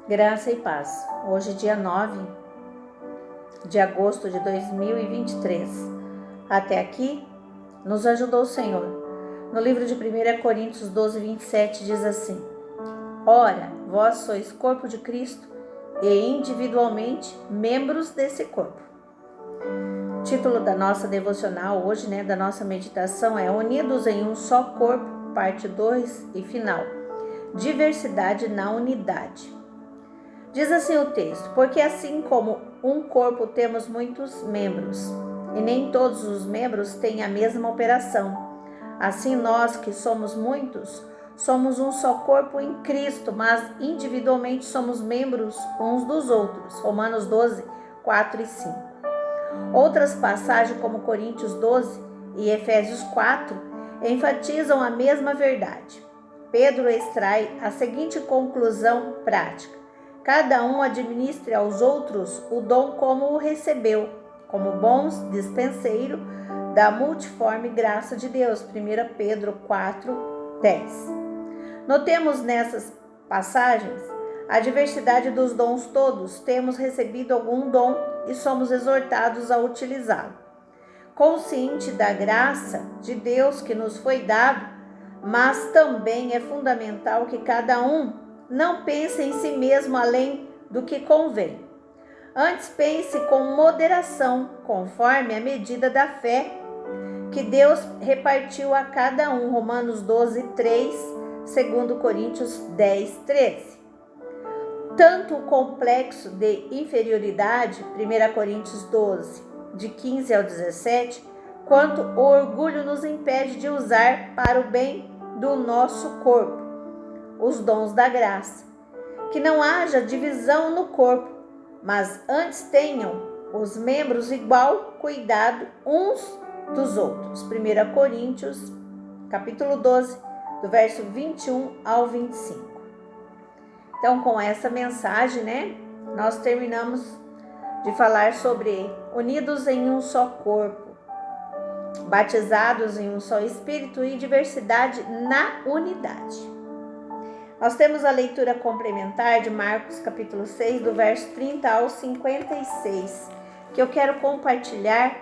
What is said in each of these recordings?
Graça e paz. Hoje, dia 9 de agosto de 2023. Até aqui, nos ajudou o Senhor. No livro de 1 Coríntios 12, 27, diz assim: Ora, vós sois corpo de Cristo e individualmente membros desse corpo. O título da nossa devocional hoje, da nossa meditação é Unidos em um só corpo, parte 2 e final. Diversidade na unidade. Diz assim o texto: porque assim como um corpo temos muitos membros, e nem todos os membros têm a mesma operação. Assim nós, que somos muitos, somos um só corpo em Cristo, mas individualmente somos membros uns dos outros. Romanos 12, 4 e 5. Outras passagens, como Coríntios 12 e Efésios 4, enfatizam a mesma verdade. Pedro extrai a seguinte conclusão prática: cada um administre aos outros o dom como o recebeu, como bons dispenseiros da multiforme graça de Deus. 1 Pedro 4, 10. Notemos nessas passagens a diversidade dos dons todos. Temos recebido algum dom e somos exortados a utilizá-lo. Consciente da graça de Deus que nos foi dado, mas também é fundamental que cada um não pense em si mesmo além do que convém. Antes pense com moderação, conforme a medida da fé que Deus repartiu a cada um. Romanos 12, 3, 2 Coríntios 10, 13. Tanto o complexo de inferioridade, 1 Coríntios 12, de 15 ao 17, quanto o orgulho nos impede de usar para o bem do nosso corpo os dons da graça. Que não haja divisão no corpo, mas antes tenham os membros igual cuidado uns dos outros. 1 Coríntios, capítulo 12, do verso 21 ao 25. Então, com essa mensagem, nós terminamos de falar sobre unidos em um só corpo, batizados em um só Espírito e diversidade na unidade. Nós temos a leitura complementar de Marcos capítulo 6, do verso 30 ao 56, que eu quero compartilhar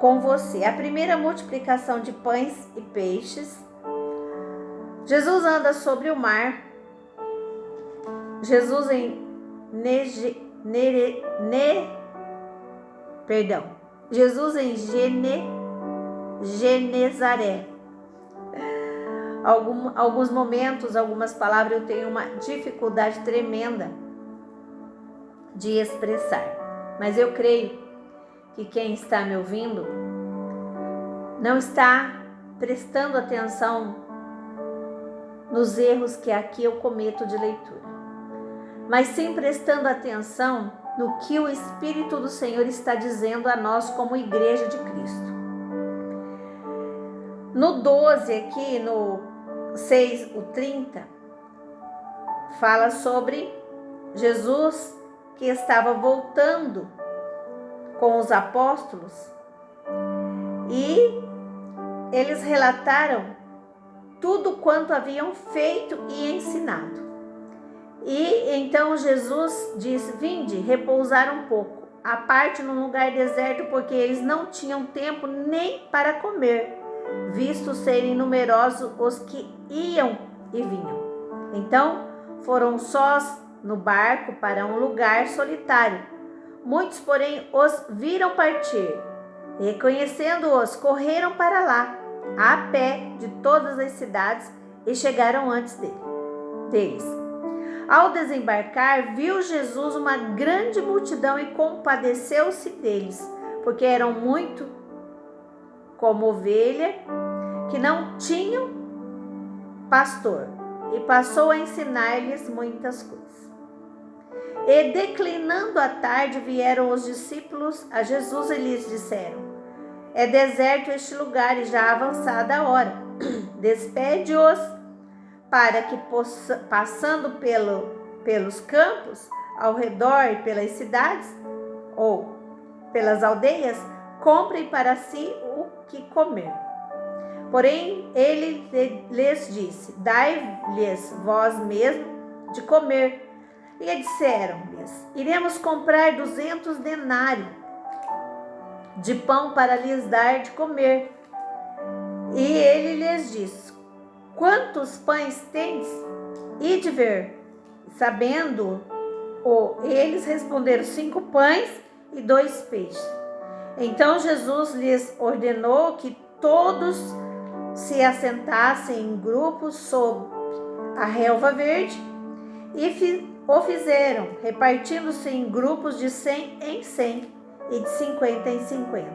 com você. A primeira multiplicação de pães e peixes. Jesus anda sobre o mar. Jesus em Genezaré. Alguns momentos, algumas palavras eu tenho uma dificuldade tremenda de expressar, mas eu creio que quem está me ouvindo não está prestando atenção nos erros que aqui eu cometo de leitura, mas sim prestando atenção no que o Espírito do Senhor está dizendo a nós como Igreja de Cristo. No 12 aqui, no 6, o 30, fala sobre Jesus que estava voltando com os apóstolos e eles relataram tudo quanto haviam feito e ensinado. E então Jesus disse: vinde, repousar um pouco, à parte num lugar deserto, porque eles não tinham tempo nem para comer, visto serem numerosos os que iam e vinham. Então foram sós no barco para um lugar solitário. Muitos, porém, os viram partir. Reconhecendo-os, correram para lá, a pé, de todas as cidades, e chegaram antes deles. Ao desembarcar, viu Jesus uma grande multidão e compadeceu-se deles, porque eram muito como ovelha que não tinham pastor, e passou a ensinar-lhes muitas coisas. E declinando a tarde, vieram os discípulos a Jesus e lhes disseram: é deserto este lugar e já avançada a hora. Despede-os para que, passando pelos campos ao redor e pelas cidades ou pelas aldeias, comprem para si o que comer. Porém, ele lhes disse: dai-lhes vós mesmo de comer. E disseram-lhes: iremos comprar 200 denários de pão para lhes dar de comer. E ele lhes disse: quantos pães tendes? Ide ver. Sabendo, eles responderam: 5 pães e 2 peixes. Então Jesus lhes ordenou que todos se assentassem em grupos sob a relva verde, e o fizeram, repartindo-se em grupos de 100 em 100 e de 50 em 50.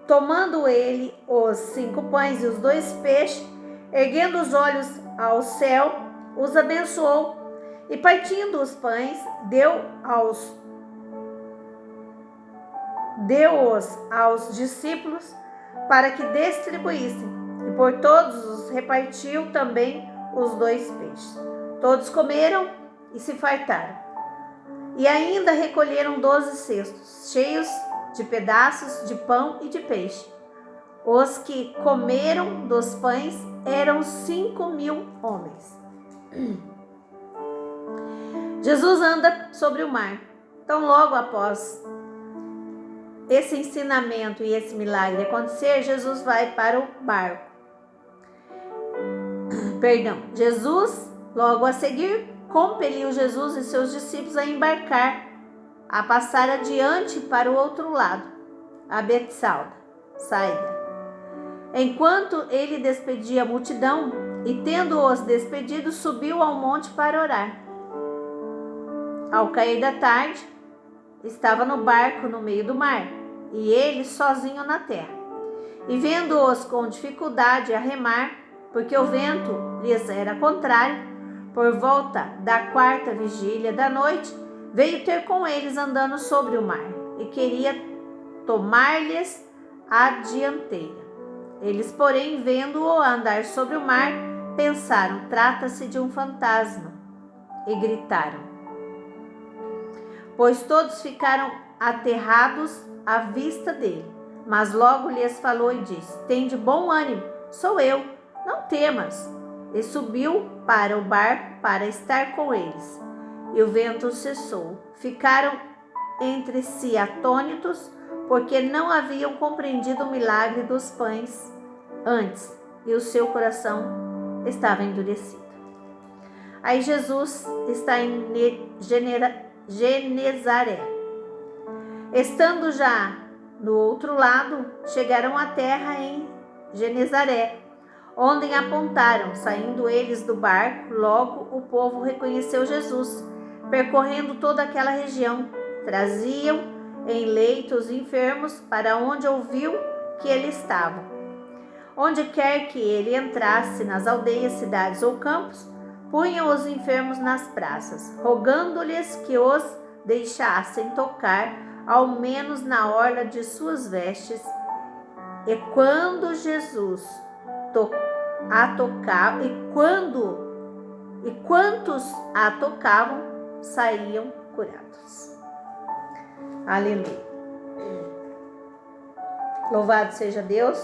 Tomando ele os 5 pães e os 2 peixes, erguendo os olhos ao céu, os abençoou, e partindo os pães, deu-os aos discípulos para que distribuíssem, e por todos os repartiu também os 2 peixes. Todos comeram e se fartaram. E ainda recolheram 12 cestos, cheios de pedaços de pão e de peixe. Os que comeram dos pães eram 5.000 homens. Jesus anda sobre o mar. Então, logo após esse ensinamento e esse milagre acontecer, Jesus vai para o barco. Jesus, logo a seguir, compeliu Jesus e seus discípulos a embarcar, a passar adiante para o outro lado, a Betsaida. Enquanto ele despedia a multidão, e tendo-os despedido, subiu ao monte para orar. Ao cair da tarde, estava no barco no meio do mar, e ele sozinho na terra. E vendo-os com dificuldade a remar, porque o vento lhes era contrário, por volta da 4ª vigília da noite, veio ter com eles andando sobre o mar, e queria tomar-lhes a dianteira. Eles, porém, vendo-o andar sobre o mar, pensaram: trata-se de um fantasma, e gritaram. Pois todos ficaram aterrados à vista dele. Mas logo lhes falou e disse: tende bom ânimo, sou eu, não temas. E subiu para o barco para estar com eles. E o vento cessou. Ficaram entre si atônitos, porque não haviam compreendido o milagre dos pães antes, e o seu coração estava endurecido. Aí Jesus está em Genezaré. Estando já no outro lado, chegaram à terra em Genezaré, onde apontaram. Saindo eles do barco, logo o povo reconheceu Jesus. Percorrendo toda aquela região, traziam em leitos enfermos para onde ouviu que ele estava. Onde quer que ele entrasse, nas aldeias, cidades ou campos, punham os enfermos nas praças, rogando-lhes que os deixassem tocar, ao menos na orla de suas vestes. E quando Jesus a tocava, e quantos a tocavam, saíam curados. Aleluia. Louvado seja Deus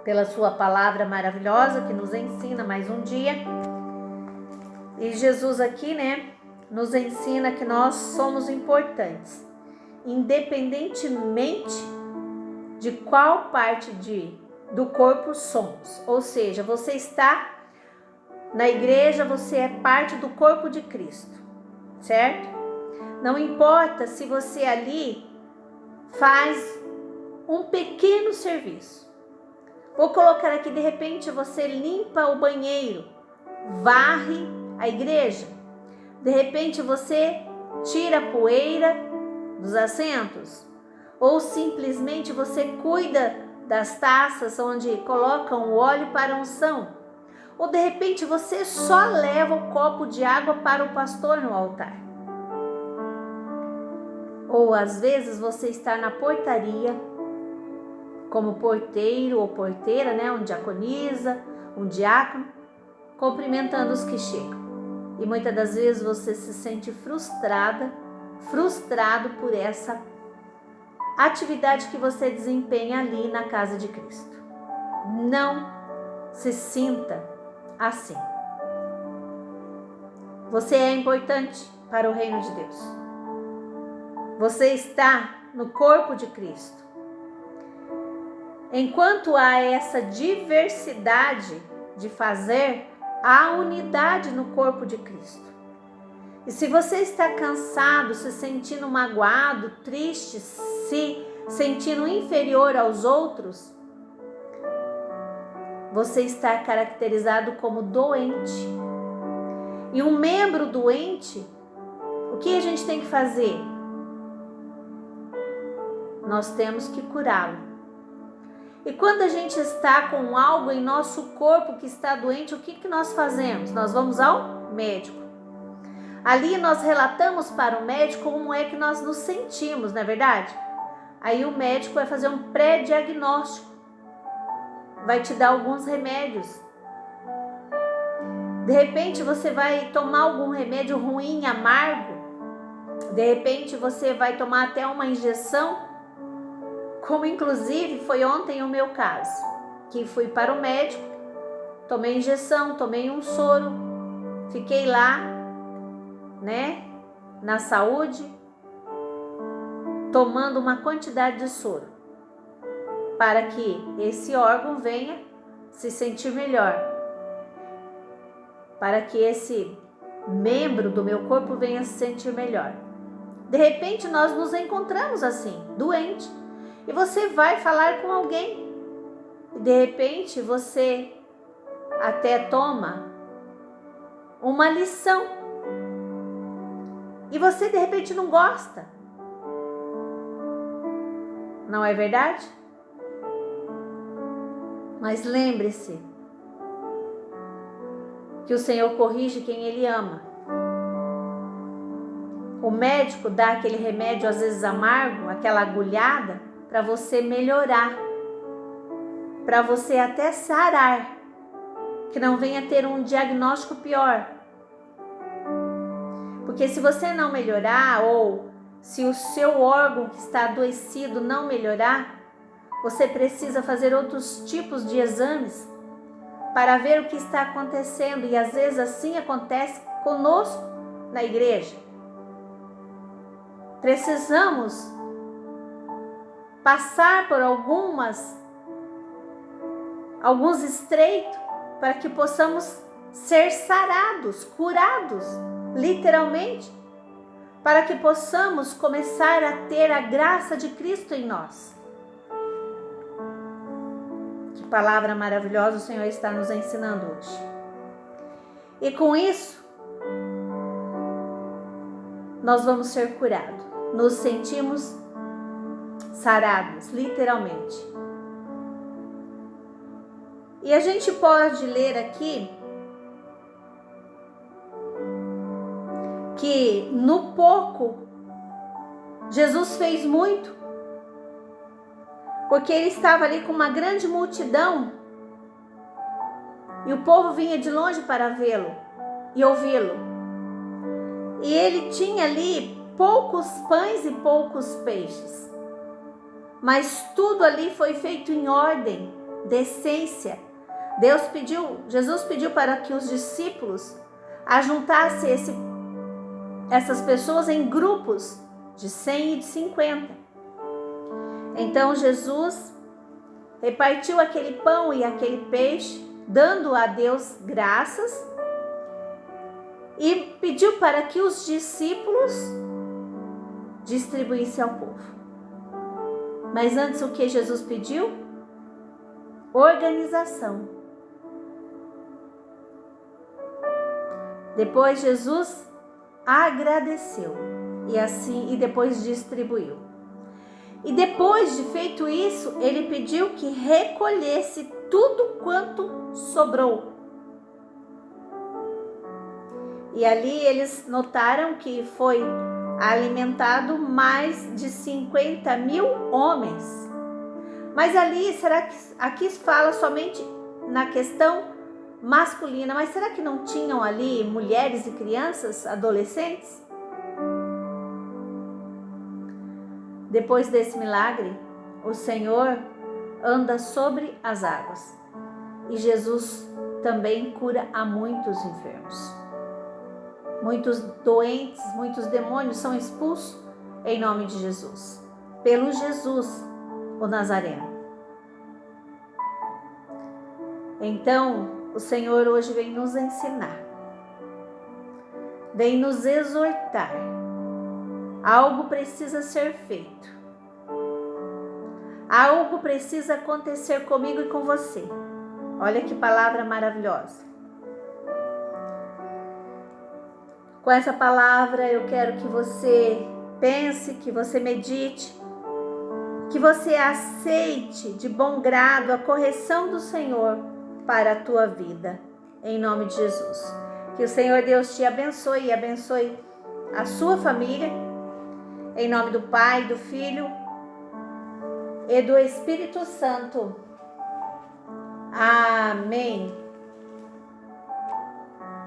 pela sua palavra maravilhosa que nos ensina mais um dia. E Jesus aqui, nos ensina que nós somos importantes, independentemente de qual parte do corpo somos. Ou seja, você está na igreja, você é parte do corpo de Cristo, certo? Não importa se você ali faz um pequeno serviço. Vou colocar aqui, de repente você limpa o banheiro, varre a igreja. De repente você tira a poeira dos assentos. Ou simplesmente você cuida das taças onde colocam o óleo para unção. Ou de repente você só leva o copo de água para o pastor no altar. Ou às vezes você está na portaria, como porteiro ou porteira, um diaconisa, um diácono, cumprimentando os que chegam. E muitas das vezes você se sente frustrado por essa atividade que você desempenha ali na casa de Cristo. Não se sinta assim. Você é importante. para o reino de Deus. Você está no corpo de Cristo. Enquanto há essa diversidade de fazer, há unidade no corpo de Cristo. E se você está cansado, se sentindo magoado, triste, se sentindo inferior aos outros, você está caracterizado como doente. E um membro doente, o que a gente tem que fazer? Nós temos que curá-lo. E quando a gente está com algo em nosso corpo que está doente, o que nós fazemos? Nós vamos ao médico. Ali nós relatamos para o médico como é que nós nos sentimos, não é verdade? Aí o médico vai fazer um pré-diagnóstico. Vai te dar alguns remédios. De repente você vai tomar algum remédio ruim, amargo. De repente você vai tomar até uma injeção. Como inclusive foi ontem o meu caso, que fui para o médico, tomei injeção, tomei um soro, fiquei lá, na saúde, tomando uma quantidade de soro, para que esse órgão venha se sentir melhor, para que esse membro do meu corpo venha se sentir melhor. De repente nós nos encontramos assim, doente. E você vai falar com alguém. E de repente você até toma uma lição. E você de repente não gosta. Não é verdade? Mas lembre-se que o Senhor corrige quem Ele ama. O médico dá aquele remédio às vezes amargo, aquela agulhada, para você melhorar, para você até sarar, que não venha ter um diagnóstico pior. Porque se você não melhorar, ou se o seu órgão que está adoecido não melhorar, você precisa fazer outros tipos de exames para ver o que está acontecendo. E às vezes assim acontece conosco na igreja. Precisamos passar por alguns estreitos para que possamos ser sarados, curados, literalmente, para que possamos começar a ter a graça de Cristo em nós. Que palavra maravilhosa o Senhor está nos ensinando hoje. E com isso, nós vamos ser curados, nos sentimos sarados, literalmente. E a gente pode ler aqui que no pouco Jesus fez muito, porque ele estava ali com uma grande multidão e o povo vinha de longe para vê-lo e ouvi-lo. E ele tinha ali poucos pães e poucos peixes. Mas tudo ali foi feito em ordem, decência. Jesus pediu para que os discípulos ajuntassem essas pessoas em grupos de 100 e de 50. Então Jesus repartiu aquele pão e aquele peixe, dando a Deus graças, e pediu para que os discípulos distribuíssem ao povo. Mas antes o que Jesus pediu? Organização. Depois Jesus agradeceu e depois distribuiu. E depois de feito isso, ele pediu que recolhesse tudo quanto sobrou. E ali eles notaram que foi alimentado mais de 50.000 homens. Mas ali, será que aqui fala somente na questão masculina, mas será que não tinham ali mulheres e crianças, adolescentes? Depois desse milagre, o Senhor anda sobre as águas e Jesus também cura a muitos enfermos. Muitos doentes, muitos demônios são expulsos em nome de Jesus, pelo Jesus, o Nazareno. Então, o Senhor hoje vem nos ensinar, vem nos exortar. Algo precisa ser feito. Algo precisa acontecer comigo e com você. Olha que palavra maravilhosa. Com essa palavra eu quero que você pense, que você medite, que você aceite de bom grado a correção do Senhor para a tua vida, em nome de Jesus. Que o Senhor Deus te abençoe e abençoe a sua família, em nome do Pai, do Filho e do Espírito Santo. Amém.